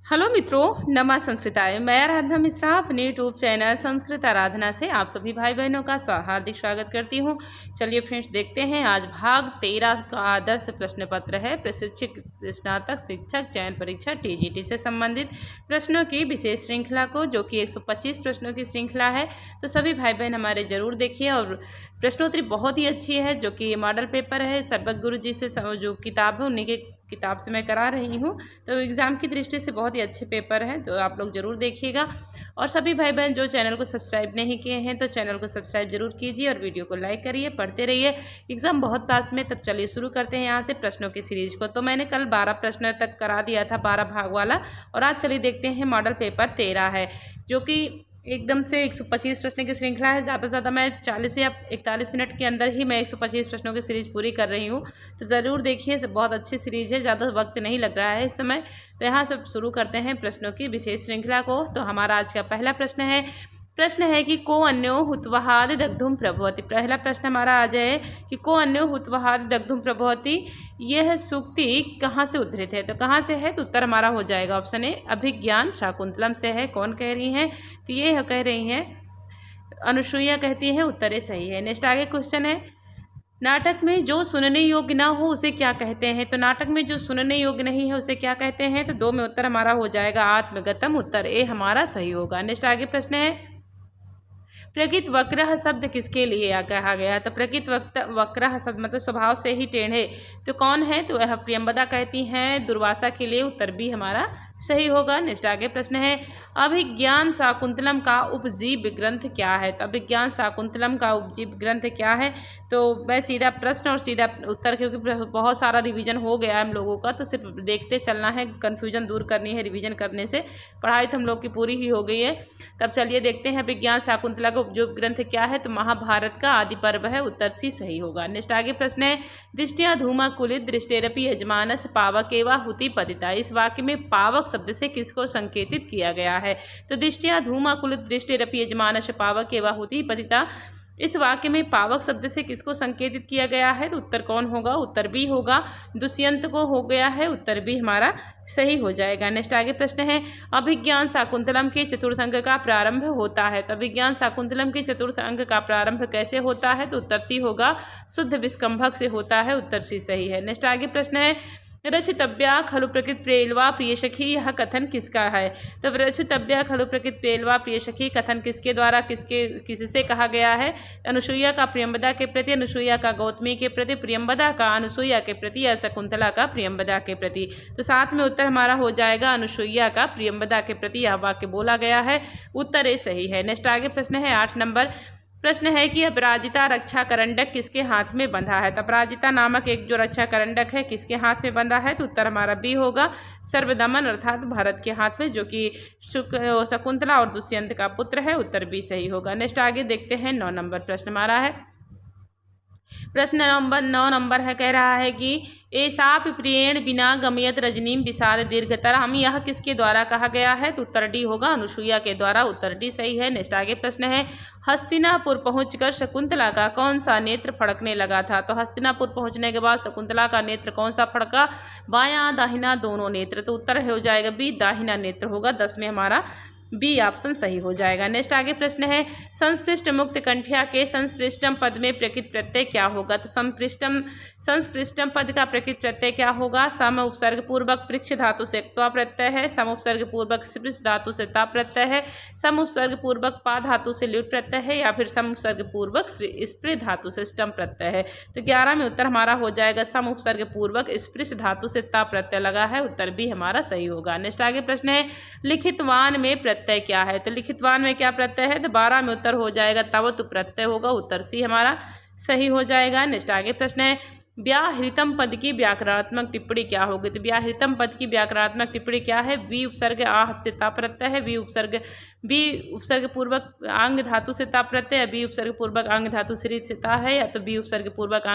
Hello मित्रों, नमः संस्कृताय। मैं आराधना मिश्रा अपने यूट्यूब चैनल संस्कृत आराधना से आप सभी भाई बहनों का हार्दिक स्वागत करती हूँ। चलिए फ्रेंड्स, देखते हैं आज भाग 13 का आदर्श प्रश्न पत्र है। प्रशिक्षक स्नातक शिक्षक चयन परीक्षा टीजीटी से संबंधित प्रश्नों की विशेष श्रृंखला को, जो कि 125 प्रश्नों की श्रृंखला है। तो सभी भाई बहन हमारे जरूर देखिए। और प्रश्नोत्तरी बहुत ही अच्छी है, जो कि मॉडल पेपर है। सर्वज्ञ गुरु जी से जो किताब है उन्हीं के किताब से मैं करा रही हूँ। तो एग्ज़ाम की दृष्टि से बहुत ही अच्छे पेपर हैं, तो आप लोग ज़रूर देखिएगा। और सभी भाई बहन जो चैनल को सब्सक्राइब नहीं किए हैं तो चैनल को सब्सक्राइब जरूर कीजिए और वीडियो को लाइक करिए, पढ़ते रहिए। एग्ज़ाम बहुत पास में। तब चलिए शुरू करते हैं यहाँ से प्रश्नों की सीरीज को। तो मैंने कल 12 प्रश्न तक करा दिया था, 12 भाग वाला। और आज चलिए देखते हैं मॉडल पेपर 13 है, जो कि एकदम से 125 प्रश्न की श्रृंखला है। ज़्यादा से ज़्यादा मैं 40 या 41 मिनट के अंदर ही मैं 125 प्रश्नों की सीरीज पूरी कर रही हूँ। तो ज़रूर देखिए, बहुत अच्छी सीरीज है, ज़्यादा वक्त नहीं लग रहा है इस समय। तो यहाँ से शुरू करते हैं प्रश्नों की विशेष श्रृंखला को। तो हमारा आज का पहला प्रश्न है कि को अन्यो हुत्वहाद दग्धुम प्रभवति। पहला प्रश्न हमारा आ जाए कि को अन्यो हुत्वहाद दग्धुम प्रभवति, यह सूक्ति कहाँ से उद्धृत है। तो कहाँ से है, तो उत्तर हमारा हो जाएगा ऑप्शन ए अभिज्ञान शाकुंतलम से है। कौन कह रही हैं, तो ये कह रही हैं अनुसुईया कहती है। उत्तर ए सही है। नेक्स्ट आगे क्वेश्चन है, नाटक में जो सुनने योग्य ना हो उसे क्या कहते हैं। तो नाटक में जो सुनने योग्य नहीं है उसे क्या कहते हैं। तो 2 में उत्तर हमारा हो जाएगा आत्मगतम। उत्तर ए हमारा सही होगा। नेक्स्ट आगे प्रश्न है, प्रकृत वक्रः शब्द किसके लिए कहा गया। तो प्रकृत वक्रः शब्द मतलब स्वभाव से ही टेढ़े। तो कौन है, तो वह प्रियंवदा कहती हैं दुर्वासा के लिए। उत्तर भी हमारा सही होगा। नेक्स्ट आगे प्रश्न है, अभिज्ञान शाकुंतलम का उपजीव ग्रंथ क्या है। तो अभिज्ञान शाकुंतलम का उपजीव ग्रंथ क्या है। तो मैं सीधा प्रश्न और सीधा उत्तर, क्योंकि बहुत सारा रिवीजन हो गया है हम लोगों का, तो सिर्फ देखते चलना है, कन्फ्यूजन दूर करनी है रिवीजन करने से। पढ़ाई तो हम लोग की पूरी ही हो गई है। तब चलिए देखते हैं अभिज्ञान शाकुंतला का उपजीव ग्रंथ क्या है। तो महाभारत का आदि पर्व है। उत्तर सी सही होगा। नेक्स्ट आगे प्रश्न है, दृष्टिया धूमाकुलित दृष्टेरपि यजमानस पावकेवा हुति पतिता। इस वाक्य में पावक शब्द से किसको संकेतित किया गया है। तो दृष्टिया धूमाकुलित दृष्टेरपि यजमानस पावकेवा हुति पतिता, इस वाक्य में पावक शब्द से किसको संकेतित किया गया है। तो उत्तर कौन होगा, उत्तर भी होगा दुष्यंत को हो गया है। उत्तर भी हमारा सही हो जाएगा। नेक्स्ट आगे प्रश्न है, अभिज्ञान शाकुंतलम के चतुर्थ अंक का प्रारंभ होता है। तो अभिज्ञान शाकुंतलम के चतुर्थ अंक का प्रारंभ कैसे होता है। तो उत्तर सी होगा शुद्ध विस्कंभक से होता है। उत्तर सी सही है। नेक्स्ट आगे प्रश्न है, रचितव्या खलु प्रकृत प्रेलवा प्रिय सखी, यह कथन किसका है। तो रचितव्या खलु प्रकृत प्रेलवा प्रिय सखी कथन किसके द्वारा किससे कहा गया है। अनुसुईया का प्रियंवदा के प्रति, अनुसुईया का गौतमी के प्रति, प्रियंवदा का अनुसुईया के प्रति, या शकुंतला का प्रियंवदा के प्रति। तो साथ में उत्तर हमारा हो जाएगा अनुसुईया का प्रियंवदा के प्रति यह वाक्य बोला गया है। उत्तर ए सही है। नेक्स्ट आगे प्रश्न है 8 नंबर प्रश्न है कि अपराजिता रक्षा करंडक किसके हाथ में बंधा है। तो अपराजिता नामक एक जो रक्षा करंडक है किसके हाथ में बंधा है। तो उत्तर हमारा बी होगा सर्वदमन अर्थात भरत के हाथ में, जो कि शकुंतला और दुष्यंत का पुत्र है। उत्तर बी सही होगा। नेक्स्ट आगे देखते हैं 9 नंबर प्रश्न हमारा है। प्रश्न नंबर 9 नंबर है, कह रहा है कि एसाप प्रियेण बिना गमयत रजनीम विषाद दीर्घतराम, यह किसके द्वारा कहा गया है। तो उत्तर डी होगा अनुसुईया के द्वारा। उत्तर डी सही है। नेक्स्ट आगे प्रश्न है, हस्तिनापुर पहुंचकर शकुंतला का कौन सा नेत्र फड़कने लगा था। तो हस्तिनापुर पहुंचने के बाद शकुंतला का नेत्र कौन सा फड़का, बायां दाहिना दोनों नेत्र। तो उत्तर हो जाएगा बी दाहिना नेत्र होगा। 10 में हमारा बी ऑप्शन सही हो जाएगा। नेक्स्ट आगे प्रश्न है, संस्पृष्ट मुक्त कंठिया के संस्पृष्टम पद में प्रकृत प्रत्यय क्या होगा। तो संस्पृष्टम पद का प्रकृत प्रत्यय क्या होगा। सम उपसर्ग पूर्वक पृक्ष धातु से क्त्वा प्रत्यय है, सम उपसर्ग पूर्वक स्पृश धातु से ता प्रत्यय है, सम उपसर्ग पूर्वक पा धातु से ल्युट प्रत्यय है, या फिर सम उपसर्ग पूर्वक स्पृ धातु से स्टम प्रत्यय है। तो 11 में उत्तर हमारा हो जाएगा सम उपसर्ग पूर्वक स्पृश धातु से ता प्रत्यय लगा है। उत्तर भी हमारा सही होगा। नेक्स्ट आगे प्रश्न है, लिखितवान में प्रत्यय क्या है। तो लिखितवान में क्या प्रत्यय है। तो 12 में उत्तर हो जाएगा तवतु प्रत्यय होगा। उत्तर सी हमारा सही हो जाएगा। नेक्स्ट आगे प्रश्न है, व्याहृतम पद की व्याकरणात्मक टिप्पणी क्या होगी। तो व्याहृतम पद की व्याकरणात्मक टिप्पणी क्या है। वी उपसर्ग आह से ता प्रत्यय है, वी उपसर्ग पूर्वक आंग धातु से ता प्रत्यय है, बी उपसर्ग पूर्वक आंग धातु से हृत से ता है, या तो बी उपसर्ग पूर्वक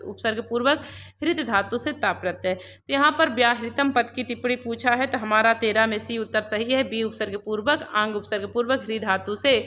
उपसर्ग पूर्वक हृत धातु से ता प्रत्यय। तो यहाँ पर व्याहृतम पद की टिप्पणी पूछा है, तो हमारा 13 में सी उत्तर सही है। बी उपसर्ग पूर्वक आंग उपसर्ग पूर्वक हृ धातु से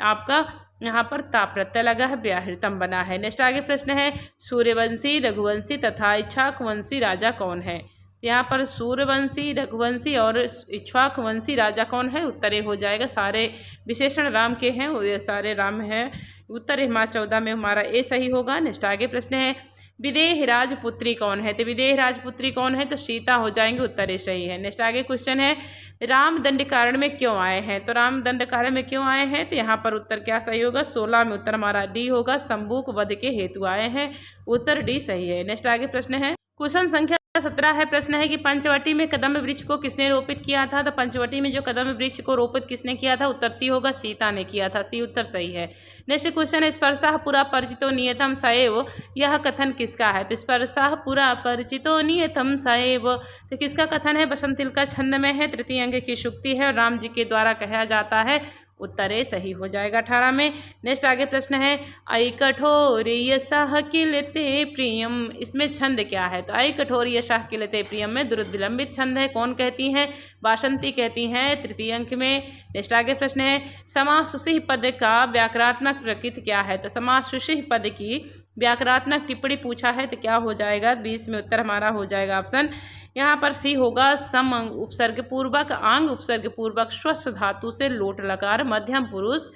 आपका यहाँ पर ता प्रत्यय लगा है, व्याहृतम बना है। नेक्स्ट आगे प्रश्न है, सूर्यवंशी रघुवंशी तथा इक्ष्वाकुवंशी राजा कौन है। यहाँ पर सूर्यवंशी, रघुवंशी और इक्ष्वाकुवंशी राजा कौन है? उत्तर ए हो जाएगा। सारे विशेषण राम के हैं, ये सारे राम हैं। उत्तर हमारा 14 में हमारा ए सही होगा। नेक्स्ट आगे प्रश्न है, विदेह राजपुत्री कौन है? तो विदेह राजपुत्री कौन है? तो सीता हो जाएंगे। उत्तर ए सही है। नेक्स्ट आगे क्वेश्चन है, राम दंडकारण्य में क्यों आए हैं? तो राम दंडकारण्य में क्यों आए हैं? तो यहाँ पर उत्तर क्या सही होगा? 16 में उत्तर हमारा डी होगा। शंभुक वध के हेतु आए हैं। उत्तर डी सही है। नेक्स्ट आगे प्रश्न है, क्वेश्चन संख्या 17 है। प्रश्न है कि पंचवटी में कदम वृक्ष को किसने रोपित किया था? तो पंचवटी में जो कदम वृक्ष को रोपित किसने किया था? उत्तर सी होगा, सीता ने किया था। सी उत्तर सही है। नेक्स्ट क्वेश्चन है, स्पर्शः पुरा परिचितो नियतम सएव, यह कथन किसका है? तो स्पर्शः पुरा परिचितो नियतम सएव, तो किसका कथन है? बसंतिल का छंद में है, तृतीय अंग की शुक्ति है और राम जी के द्वारा कहा जाता है। उत्तर ए सही हो जाएगा 18 में। नेक्स्ट आगे प्रश्न है, आई कठोर यशः किलते प्रियम, इसमें छंद क्या है? तो आई कठोर यशः किलते प्रियम में द्रुत विलंबित छंद है। कौन कहती हैं? वासंती कहती हैं, तृतीय अंक में। नेक्स्ट आगे प्रश्न है, समासुषि पद का व्याकरणात्मक प्रकृति क्या है? तो समासुषि पद की व्याकरणात्मक टिप्पणी पूछा है, तो क्या हो जाएगा? 20 में उत्तर हमारा हो जाएगा ऑप्शन यहाँ पर सी होगा। सम उपसर्ग पूर्वक, आंग उपसर्ग पूर्वक, स्वस्थ धातु से लोट लकार, मध्यम पुरुष,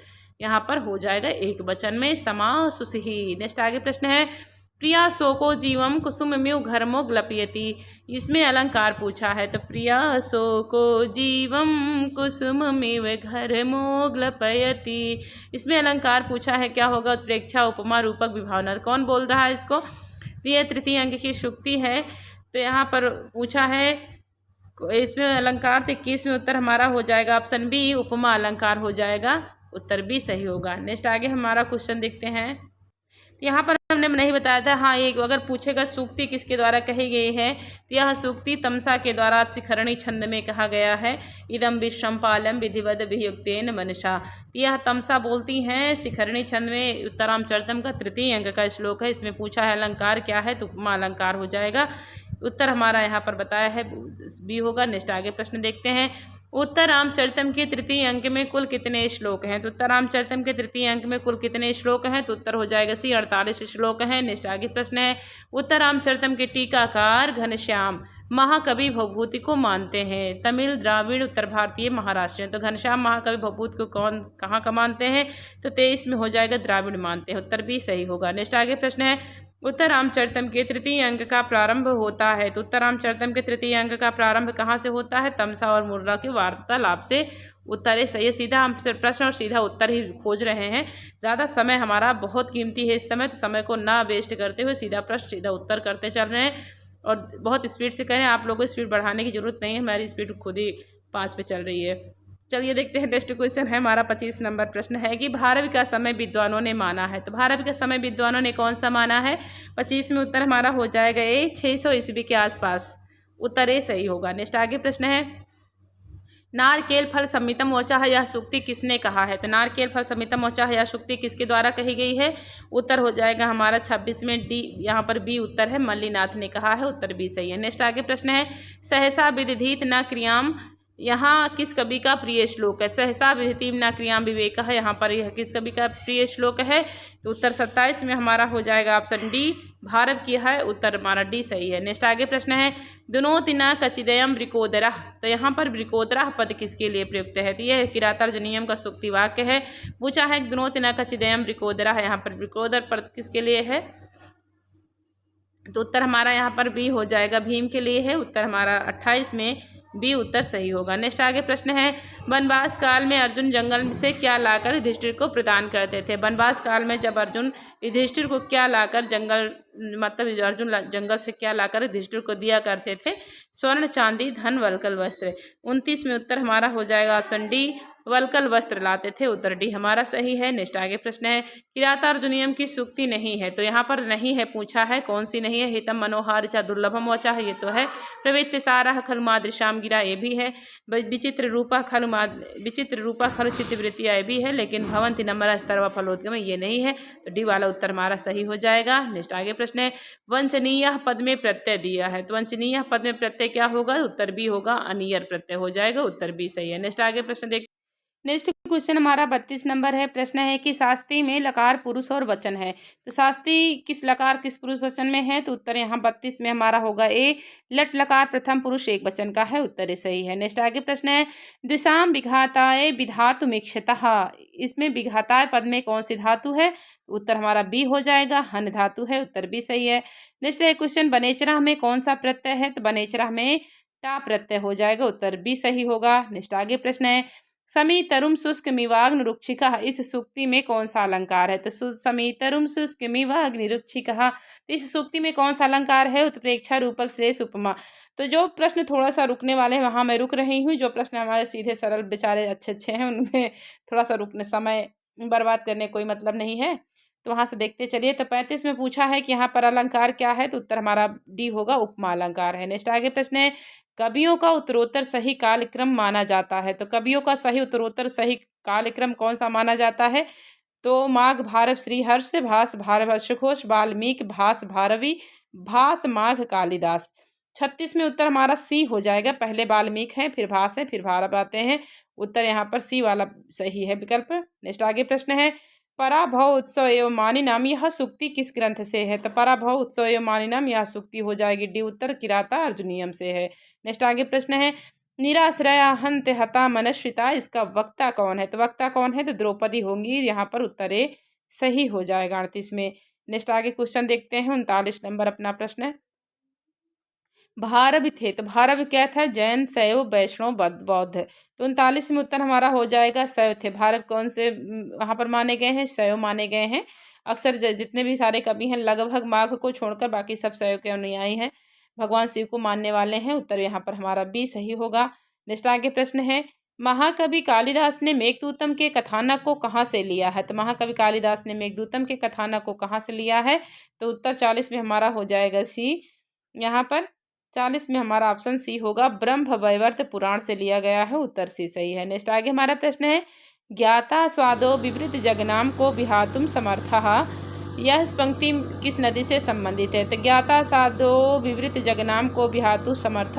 यहाँ पर हो जाएगा एक वचन में समासुषि। नेक्स्ट आगे प्रश्न है, प्रिया शोको जीवम कुसुम म्यु घरमो ग्लपयति, इसमें अलंकार पूछा है। तो प्रिया शोको जीवम कुसुम मिव घरमो ग्लपयति, इसमें अलंकार पूछा है, क्या होगा? उत्प्रेक्षा, उपमा, रूपक, विभावना। कौन बोल रहा है इसको? तो ये तृतीय अंक की शुक्ति है। तो यहाँ पर पूछा है, इसमें अलंकार 21 में उत्तर हमारा हो जाएगा ऑप्शन बी, उपमा अलंकार हो जाएगा। उत्तर बी सही होगा। नेक्स्ट आगे हमारा क्वेश्चन देखते हैं। तो यहाँ पर हमने नहीं बताया था, हाँ एक अगर पूछेगा सूक्ति किसके द्वारा कही गई है, तो यह सूक्ति तमसा के द्वारा शिखरणी छंद में कहा गया है। इदम विश्वम्पालम विधिवद वियुक्तेन मनसा, यह तमसा बोलती हैं शिखरणी छंद में। उत्तरामचरितम का तृतीय अंक का श्लोक है। इसमें पूछा है अलंकार क्या है, तो उपमा अलंकार हो जाएगा। उत्तर हमारा यहाँ पर बताया है बी होगा। नेक्स्ट आगे प्रश्न देखते हैं, उत्तरामचरितम के तृतीय अंक में कुल कितने श्लोक हैं? तो उत्तरामचरितम के तृतीय अंक में कुल कितने श्लोक हैं? तो उत्तर हो जाएगा सी, 48 श्लोक हैं। नेक्स्ट आगे प्रश्न है, उत्तरामचरितम के टीकाकार घनश्याम महाकवि भवभूति को मानते हैं? तमिल, द्राविड़, उत्तर भारतीय, महाराष्ट्रीय। तो घनश्याम महाकवि भवभूति को कौन कहाँ का मानते हैं? तो 23 में हो जाएगा, द्राविड़ मानते हैं। उत्तर भी सही होगा। नेक्स्ट आगे प्रश्न है, उत्तरामचरितम के तृतीय अंक का प्रारंभ होता है? तो उत्तरामचरितम के तृतीय अंक का प्रारंभ कहाँ से होता है? तमसा और मुर्रा के वार्तालाप से। उत्तर है सही है। सीधा हम प्रश्न और सीधा उत्तर ही खोज रहे हैं। ज़्यादा समय हमारा बहुत कीमती है इस समय, तो समय को ना वेस्ट करते हुए सीधा प्रश्न सीधा उत्तर करते चल रहे हैं और बहुत स्पीड से करें। आप लोगों को स्पीड बढ़ाने की जरूरत नहीं है, हमारी स्पीड खुद ही 5 पे चल रही है। चलिए देखते हैं। नेक्स्ट क्वेश्चन है हमारा 25 नंबर प्रश्न है कि भारत का समय विद्वानों ने माना है? तो भारत का समय विद्वानों ने कौन सा माना है? 25 में उत्तर हमारा हो जाएगा ए, 600 ईस्वी के आसपास। उत्तर ए सही होगा। नेक्स्ट आगे प्रश्न है, नारकेल फल संमितम वचः यह सूक्ति किसने कहा है? तो नारकेल फल संमितम वचः यह सूक्ति किसके द्वारा कही गई है? उत्तर हो जाएगा हमारा 26 में डी, यहाँ पर बी उत्तर है, मल्लीनाथ ने कहा है। उत्तर बी सही है। नेक्स्ट आगे प्रश्न है, सहसा विदधीत न क्रियाम, यहाँ किस कवि का प्रिय श्लोक है? सहसा विदितिम न क्रियाम विवेक है, यहाँ पर यह किस कवि का प्रिय श्लोक है? तो उत्तर 27 में हमारा हो जाएगा ऑप्शन डी, भारव की है। उत्तर हमारा डी सही है। नेक्स्ट आगे प्रश्न है, दुनोति न कचिदयम वृकोदरः, तो यहाँ पर वृकोदरः पद किसके लिए प्रयुक्त है? तो यह किरातार्जुनीयम का सूक्ति वाक्य है। पूछा है दुनोति न कचिदयम वृकोदरः, यहाँ पर वृकोदर पद किसके लिए है? तो उत्तर हमारा यहाँ पर बी हो जाएगा, भीम के लिए है। उत्तर हमारा 28 में बी उत्तर सही होगा। नेक्स्ट आगे प्रश्न है, वनवास काल में अर्जुन जंगल से क्या लाकर युधिष्ठिर को प्रदान करते थे? वनवास काल में जब अर्जुन युधिष्ठिर को क्या लाकर मतलब अर्जुन जंगल से क्या लाकर युधिष्ठिर को दिया करते थे? स्वर्ण, चांदी, धन, वल्कल वस्त्र। 29 में उत्तर हमारा हो जाएगा ऑप्शन डी, वल्कल वस्त्र लाते थे। उत्तर डी हमारा सही है। नेक्स्ट आगे प्रश्न है, किरातार्जुनीयम की सूक्ति नहीं है? तो यहाँ पर नहीं है, पूछा है कौन सी नहीं है? हितम मनोहार च दुर्लभम वचः, ये तो है। प्रवृत्ति सारा खलु मादृशाम गिरा, ये भी है। विचित्र रूपा खलु चित्तवृत्तिया, ये भी है। लेकिन भवंति नम्र स्तर्व फलोद्गम, ये नहीं है। तो डी वाला उत्तर हमारा सही हो जाएगा। नेक्स्ट आगे प्रश्न है, वंचनीय पद में प्रत्यय दिया है? तो वंचनीय पद में प्रत्यय क्या होगा? उत्तर बी होगा, अनियर प्रत्यय हो जाएगा। उत्तर बी सही है। नेक्स्ट आगे प्रश्न देख, नेक्स्ट क्वेश्चन हमारा 32 नंबर है। प्रश्न है कि शास्त्री में लकार पुरुष और वचन है, तो शास्त्री किस लकार किस पुरुष वचन में है, तो उत्तर यहाँ 32 में हमारा होगा ए। लट लकार प्रथम पुरुष एक वचन का है, उत्तर ये सही है। नेक्स्ट आगे प्रश्न है द्विषाम विघाताय विधातुमीक्षतः, इसमें विघाताय पद में कौन सी धातु है, उत्तर हमारा बी हो जाएगा, हन धातु है, उत्तर बी सही है। नेक्स्ट है क्वेश्चन बनेचरा में कौन सा प्रत्यय है, तो बनेचरा में टा प्रत्यय हो जाएगा, उत्तर बी सही होगा। नेक्स्ट आगे प्रश्न है समीतरुम शुष्क मिवाग्न रुक्षिका, इस सूक्ति में कौन सा अलंकार है, तो समीतरुम शुष्क मिवाग्नि रुक्षिका, तो इस सूक्ति में कौन सा अलंकार है, उत्प्रेक्षा रूपक श्लेष उपमा। तो जो प्रश्न थोड़ा सा रुकने वाले हैं वहाँ मैं रुक रही हूँ, जो प्रश्न हमारे सीधे सरल बेचारे अच्छे हैं उनमें थोड़ा सा रुकने समय बर्बाद करने कोई मतलब नहीं है, तो वहाँ से देखते चलिए। तो 35 में पूछा है कि यहाँ पर अलंकार क्या है, तो उत्तर हमारा डी होगा, उपमा अलंकार है। नेक्स्ट आगे प्रश्न है कवियों का उत्तरोत्तर सही कालक्रम माना जाता है, तो कवियों का सही उत्तरोत्तर सही कालक्रम कौन सा माना जाता है, तो माघ भारव श्रीहर्ष, भास भारव हर्षघोष, वाल्मीकि भास भारवी, भास माघ कालिदास। 36 में उत्तर हमारा सी हो जाएगा, पहले वाल्मीकि है फिर भास है फिर भारव आते हैं, उत्तर यहाँ पर सी वाला सही है विकल्प। नेक्स्ट आगे प्रश्न है पराभव उत्सव एवं मानिनाम, यह सूक्ति किस ग्रंथ से है, तो पराभव उत्सव एवं मानिनाम यह सूक्ति हो जाएगी डी, उत्तर किराता अर्जुनियम से है। नेक्स्ट आगे प्रश्न है निराश्रया हंत हता मनश्विता, इसका वक्ता कौन है, तो वक्ता कौन है, तो द्रौपदी होंगी, यहाँ पर उत्तर ए सही हो जाएगा 38 में। नेक्स्ट आगे क्वेश्चन देखते हैं 39 नंबर अपना प्रश्न है भारव थे, तो भारव क्या था, जैन शैव वैष्णव बौद्ध, तो 39 में उत्तर हमारा हो जाएगा शैव थे। भारव कौन से वहाँ पर माने गए हैं, शैव माने गए हैं। अक्सर जितने भी सारे कवि हैं लगभग माघ को छोड़कर बाकी सब शैव के अनुयायी हैं, भगवान शिव को मानने वाले हैं, उत्तर यहाँ पर हमारा बी सही होगा। नेक्स्ट आगे प्रश्न है महाकवि कालिदास ने मेघदूतम के कथानक को कहाँ से लिया है, तो महाकवि कालिदास ने मेघदूतम के कथानक को कहाँ से लिया है, तो उत्तर 40 में हमारा हो जाएगा सी, यहाँ पर 40 में हमारा ऑप्शन सी होगा, ब्रह्म वैवर्त पुराण से लिया गया है, उत्तर सी सही है। नेक्स्ट आगे हमारा प्रश्न है ज्ञाता स्वादो विवृत जगनाम को विहातुम समर्थः, यह इस पंक्ति किस नदी से संबंधित है, तो ज्ञाता साधो विवृत जगनाम को विहातु समर्थ,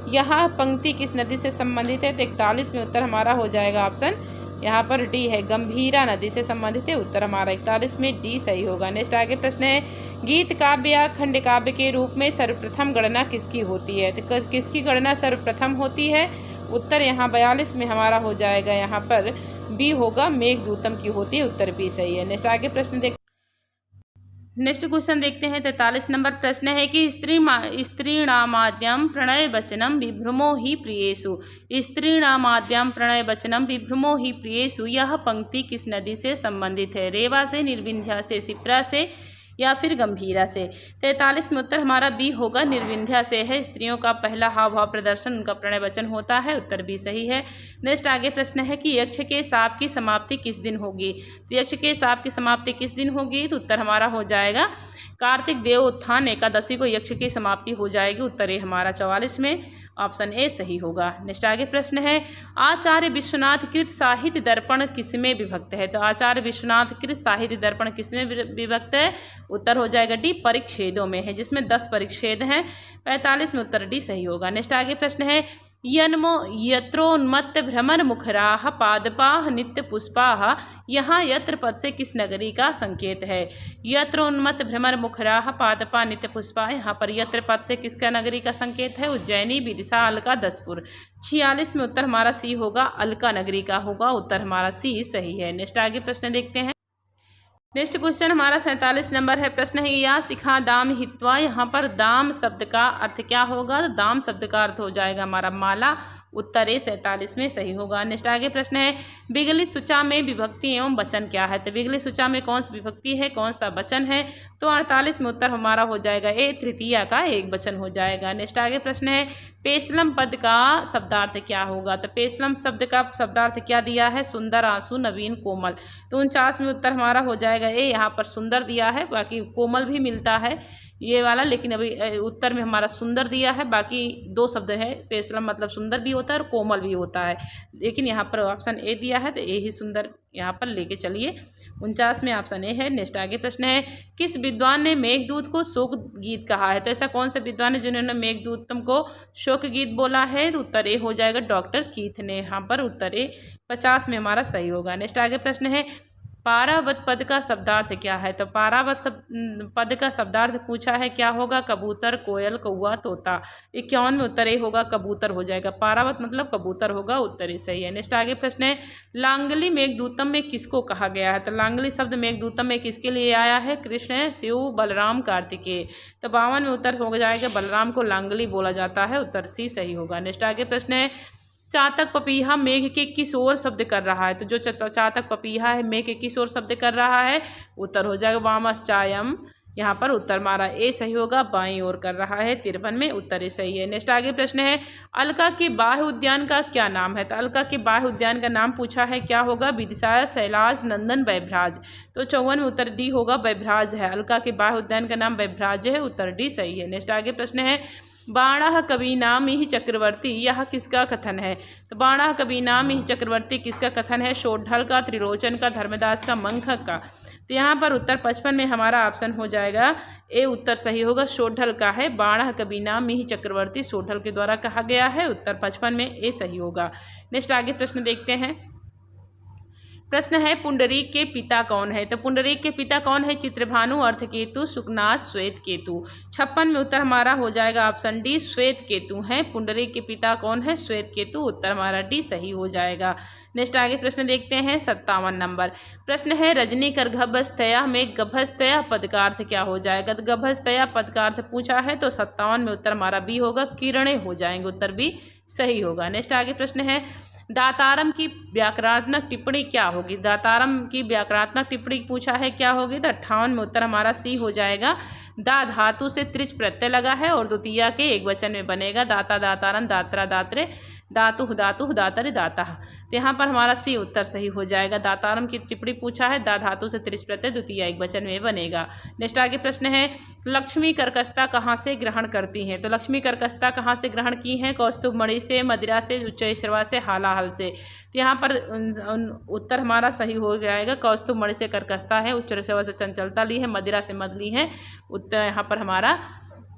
यह पंक्ति किस नदी से संबंधित है, तो 41 में उत्तर हमारा हो जाएगा ऑप्शन यहाँ पर डी है, गंभीरा नदी से संबंधित है, उत्तर हमारा 41 में डी सही होगा। नेक्स्ट आगे प्रश्न है गीत काव्य या खंड काव्य के रूप में सर्वप्रथम गणना किसकी होती है, तो किसकी गणना सर्वप्रथम होती है, उत्तर यहाँ 42 में हमारा हो जाएगा, यहाँ पर बी होगा, मेघदूतम की होती है, उत्तर बी सही है। नेक्स्ट आगे प्रश्न नेक्स्ट क्वेश्चन देखते हैं 43 नंबर प्रश्न है कि स्त्रीणामाद्यम प्रणय वचनम विभ्रमो ही प्रियेषु, स्त्रीणामाद्यम प्रणय वचनम विभ्रमो ही प्रियेषु, यह पंक्ति किस नदी से संबंधित है, रेवा से, निर्विंध्या से, शिप्रा से या फिर गंभीरा से। 43 में उत्तर हमारा बी होगा, निर्विंध्या से है, स्त्रियों का पहला हाव भाव प्रदर्शन उनका प्रणय वचन होता है, उत्तर बी सही है। नेक्स्ट आगे प्रश्न है कि यक्ष के शाप की समाप्ति किस दिन होगी, तो यक्ष के शाप की समाप्ति किस दिन होगी, तो उत्तर हमारा हो जाएगा कार्तिक देव उत्थान एकादशी को यक्ष की समाप्ति हो जाएगी, उत्तर ए हमारा 44 में ऑप्शन ए सही होगा। नेक्स्ट आगे प्रश्न है आचार्य विश्वनाथ कृत साहित्य दर्पण किसमें विभक्त है, तो आचार्य विश्वनाथ कृत साहित्य दर्पण किसमें विभक्त है, उत्तर हो जाएगा डी, परिच्छेदों में है, जिसमें 10 परिच्छेद हैं, 45 में उत्तर डी सही होगा। नेक्स्ट आगे प्रश्न है यन्मो यत्रोन्मत्त भ्रमर मुखराः पादपाः नित्य पुष्पाः, यहाँ यत्र पद से किस नगरी का संकेत है, यत्रोन्मत्त भ्रमर मुखराः पादपा नित्य पुष्पा, यहाँ पर यत्र पद से किसका नगरी का संकेत है, उज्जैनी, विदिशा, अलका, दसपुर। 46 में उत्तर हमारा सी होगा, अलका नगरी का होगा, उत्तर हमारा सी सही है। नेक्स्ट आगे प्रश्न देखते हैं। नेक्स्ट क्वेश्चन हमारा 47 नंबर है। प्रश्न है या सिखा दाम हित्वा, यहाँ पर दाम शब्द का अर्थ क्या होगा, तो दाम शब्द का अर्थ हो जाएगा हमारा माला, उत्तर ए 47 में सही होगा। नेक्स्ट आगे प्रश्न है विगलित सूचा में विभक्ति एवं वचन क्या है, तो विगलित सूचा में कौन सी विभक्ति है कौन सा वचन है, तो 48 में उत्तर हमारा हो जाएगा ए, तृतीया का एक वचन हो जाएगा। नेक्स्ट आगे प्रश्न है पेशलम पद का शब्दार्थ क्या होगा, तो पेशलम शब्द का शब्दार्थ क्या दिया है, सुंदर, आंसू, नवीन, कोमल, तो 49 में उत्तर हमारा हो जाएगा ए, यहाँ पर सुंदर दिया है, बाकी कोमल भी मिलता है ये वाला, लेकिन अभी उत्तर में हमारा सुंदर दिया है, बाकी 2 शब्द है, पेशलम मतलब सुंदर भी होता है और कोमल भी होता है, लेकिन यहाँ पर ऑप्शन ए दिया है, तो ए ही सुंदर यहाँ पर लेके चलिए, 49 में ऑप्शन ए है। नेक्स्ट आगे प्रश्न है, किस विद्वान ने मेघदूत को शोक गीत कहा है? तो ऐसा कौन सा विद्वान है जिन्होंने मेघदूतम को शोक गीत बोला है? तो उत्तर ए हो जाएगा डॉक्टर कीथ ने। यहाँ पर उत्तर ए 50 में हमारा सही होगा। नेक्स्ट आगे प्रश्न है, पारावत पद का शब्दार्थ क्या है? तो पारावत पद का शब्दार्थ पूछा है, क्या होगा? कबूतर, कोयल, कौवा, तोता। 51 में उत्तर ए होगा कबूतर हो जाएगा। पारावत मतलब कबूतर होगा, उत्तर ए सही है। नेक्स्ट आगे प्रश्न है, लांगली मेघदूतम में किसको कहा गया है? तो लांगली शब्द मेघदूतम में किसके लिए आया है? कृष्ण, शिव, बलराम, कार्तिकेय। तो 52 में उत्तर हो जाएगा बलराम को लांगली बोला जाता है, उत्तर सी सही होगा। नेक्स्ट आगे प्रश्न है, चातक पपीहा मेघ के किस ओर शब्द कर रहा है? तो जो चातक पपीहा है मेघ के किस ओर शब्द कर रहा है? उत्तर हो जाएगा वामश्चायम। यहाँ पर उत्तर हमारा ए सही होगा, बाईं ओर कर रहा है। 53 में उत्तर ए सही है। नेक्स्ट आगे प्रश्न है, अलका के बाह्य उद्यान का क्या नाम है? तो अलका के बाह्य उद्यान का नाम पूछा है, क्या होगा? विदिशा, शैलाज, नंदन, वैभराज। तो 54 में उत्तर डी होगा वैभराज है। अलका के बाह्य उद्यान का नाम वैभराज है, उत्तर डी सही है। नेक्स्ट आगे प्रश्न है, बाणः कवीनाम ही चक्रवर्ती, यह किसका कथन है? तो बाणः कवीनाम ही चक्रवर्ती किसका कथन है? शोढल का, त्रिलोचन का, धर्मदास का, मंखक का। तो यहाँ पर उत्तर 55 में हमारा ऑप्शन हो जाएगा ए, उत्तर सही होगा, शोढल का है। बाणः कवीनाम ही चक्रवर्ती शोढल के द्वारा कहा गया है, उत्तर 55 में ए सही होगा। नेक्स्ट आगे प्रश्न देखते हैं। प्रश्न है, पुंडरीक के पिता कौन है? तो पुंडरीक के पिता कौन है? चित्रभानु, अर्थकेतु, सुकनाथ, श्वेत केतु। 56 में उत्तर हमारा हो जाएगा ऑप्शन डी, श्वेत केतु हैं। पुंडरीक के पिता कौन है? श्वेत केतु, उत्तर हमारा डी सही हो जाएगा। नेक्स्ट आगे प्रश्न देखते हैं। 57 नंबर प्रश्न है, रजनी कर गभस्तया में गभस्तया पद का अर्थ क्या हो जाएगा? तो गभस्तया पद का अर्थ पूछा है, तो 57 में उत्तर हमारा बी होगा, किरणें हो जाएंगे, उत्तर बी सही होगा। नेक्स्ट आगे प्रश्न है, दातारम की व्याकरणात्मक टिप्पणी क्या होगी? दातारम की व्याकरणात्मक टिप्पणी पूछा है, क्या होगी? तो 58 में उत्तर हमारा सी हो जाएगा। दा धातु से त्रिच प्रत्यय लगा है और द्वितीया के एक वचन में बनेगा। दाता, दातारन, दात्रा, दात्रे, धातु, धातु, दातरे, दाता। तो यहाँ पर हमारा सी उत्तर सही हो जाएगा। दातारम की टिप्पणी पूछा है, दा धातु से त्रिच प्रत्यय द्वितीया एक वचन में बनेगा। नेक्स्ट आगे प्रश्न है, लक्ष्मी कर्कशता कहाँ से ग्रहण करती हैं? तो लक्ष्मी कर्कशता कहाँ से ग्रहण की हैं? कौस्तुभ मणि से, मदिरा से, उच्चैश्रवा से, हालाहल से। तो यहाँ पर उत्तर हमारा सही हो जाएगा, कौस्तुभ मणि से कर्कशता है, उच्चैश्रवा से चंचलता ली है, मदिरा से मद ली है। उत्तर यहाँ पर हमारा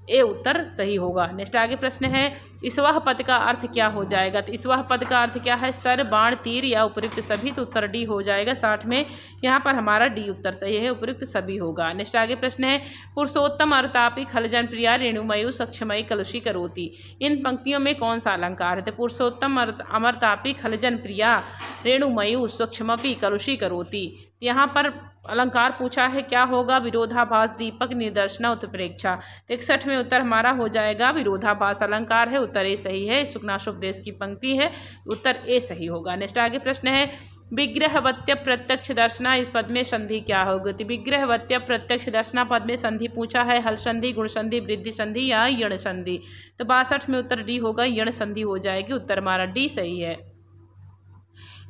ए उत्तर सही होगा। नेक्स्ट आगे प्रश्न है, ईश्वाह पद का अर्थ क्या हो जाएगा? तो ईश्वाह पद का अर्थ क्या है? सर, बाण, तीर या उपयुक्त सभी। तो उत्तर डी हो जाएगा। 60 में यहाँ पर हमारा डी उत्तर सही है, उपयुक्त सभी होगा। नेक्स्ट आगे प्रश्न है, पुरुषोत्तम अरतापी खलजन प्रिया रेणुमयु सक्षमयी कलुषी करोति। इन पंक्तियों में कौन सा अलंकार है? तो पुरुषोत्तम अमरतापी खलजन प्रिया रेणुमयु सक्षमपी कलुषी करोति। यहाँ पर अलंकार पूछा है, क्या होगा? विरोधाभास, दीपक, निदर्शना, उत्प्रेक्षा। 61 में उत्तर हमारा हो जाएगा विरोधाभास अलंकार है, उत्तर ए सही है। सुकनाशोपदेश की पंक्ति है, उत्तर ए सही होगा। नेक्स्ट आगे प्रश्न है, विग्रहवत्य प्रत्यक्ष दर्शना, इस पद में संधि क्या होगी? तो विग्रहवत्य प्रत्यक्ष दर्शना पद में संधि पूछा है, हल संधि, गुण संधि, वृद्धि संधि या यण संधि। तो 62 में उत्तर डी होगा, यण संधि हो जाएगी, उत्तर हमारा डी सही है।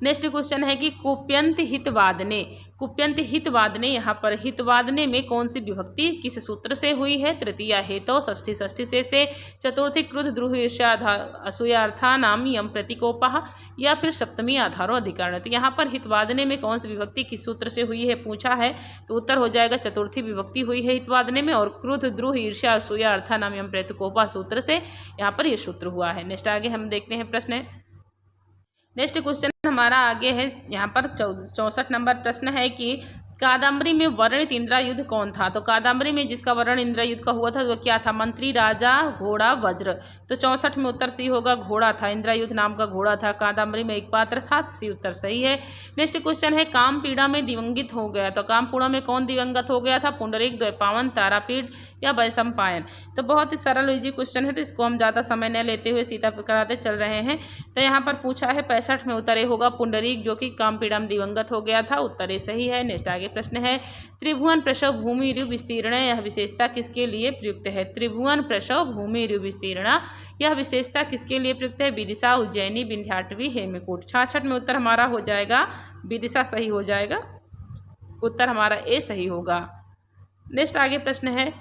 नेक्स्ट क्वेश्चन है कि कुप्यंत हितवादने, कुप्यंत हितवादने, यहाँ पर हितवादने में कौन सी विभक्ति किस सूत्र से हुई है? तृतीय हेतु, षष्ठी षष्ठी से, चतुर्थी क्रुद्ध द्रुह ईर्ष्या असूयार्था नाम यम प्रतिकोपः, या फिर सप्तमी आधारो अधिकरण। तो यहाँ पर हितवादने में कौन सी विभक्ति किस सूत्र से हुई है पूछा है, तो उत्तर हो जाएगा चतुर्थी विभक्ति हुई है हितवादने में, और क्रुद्ध द्रुह ईर्ष्या असूयार्था नाम यम प्रतिकोपः सूत्र से यहाँ पर ये सूत्र हुआ है। नेक्स्ट आगे हम देखते हैं प्रश्न। नेक्स्ट क्वेश्चन हमारा आगे है, यहाँ पर 64 नंबर प्रश्न है कि कादम्बरी में वर्णित इंद्रायुध कौन था? तो कादम्बरी में जिसका वर्णन इंद्रायुध का हुआ था वो क्या था? मंत्री, राजा, घोड़ा, वज्र। तो 64 में उत्तर सी होगा, घोड़ा था। इंद्रायुध नाम का घोड़ा था। कादम्बरी में एक पात्र था, सी उत्तर सही है। नेक्स्ट क्वेश्चन है, काम पीड़ा में दिवंगित हो गया। तो काम पीड़ा में कौन दिवंगत हो गया था? पुंडरीक, द्वैपायन, तारापीठ या वैशंपायन। तो बहुत ही सरल इजी क्वेश्चन है, तो इसको हम ज़्यादा समय न लेते हुए सीधा कराते चल रहे हैं। तो यहाँ पर पूछा है 65 में उत्तर ए होगा पुंडरीक, जो कि काम पीड़ा में दिवंगत हो गया था, उत्तर ए सही है। नेक्स्ट आगे प्रश्न है, त्रिभुवन प्रसव भूमि ऋ विस्तीर्ण, यह विशेषता किसके लिए प्रयुक्त है? त्रिभुवन प्रसव भूमि ऋ विस्तीर्ण, यह विशेषता किसके लिए प्रयुक्त है? विदिशा, उज्जैनी, विंध्याटवी, हेमकूट। 66 में उत्तर हमारा हो जाएगा विदिशा सही हो जाएगा, उत्तर हमारा ए सही होगा। नेक्स्ट आगे प्रश्न है,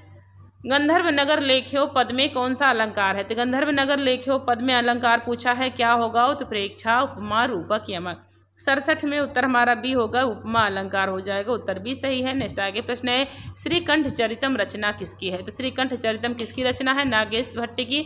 गंधर्व नगर लेख्यो पद में कौन सा अलंकार है? तो गंधर्व नगर लेख्यो पद में अलंकार पूछा है, क्या होगा? उत्प्रेक्षा, उपमा, रूपक, यमक। 67 में उत्तर हमारा बी होगा, उपमा अलंकार हो जाएगा, उत्तर बी सही है। नेक्स्ट आगे प्रश्न है, श्रीकंठ चरितम रचना किसकी है? तो श्रीकंठ चरितम किसकी रचना है? नागेश भट्ट की,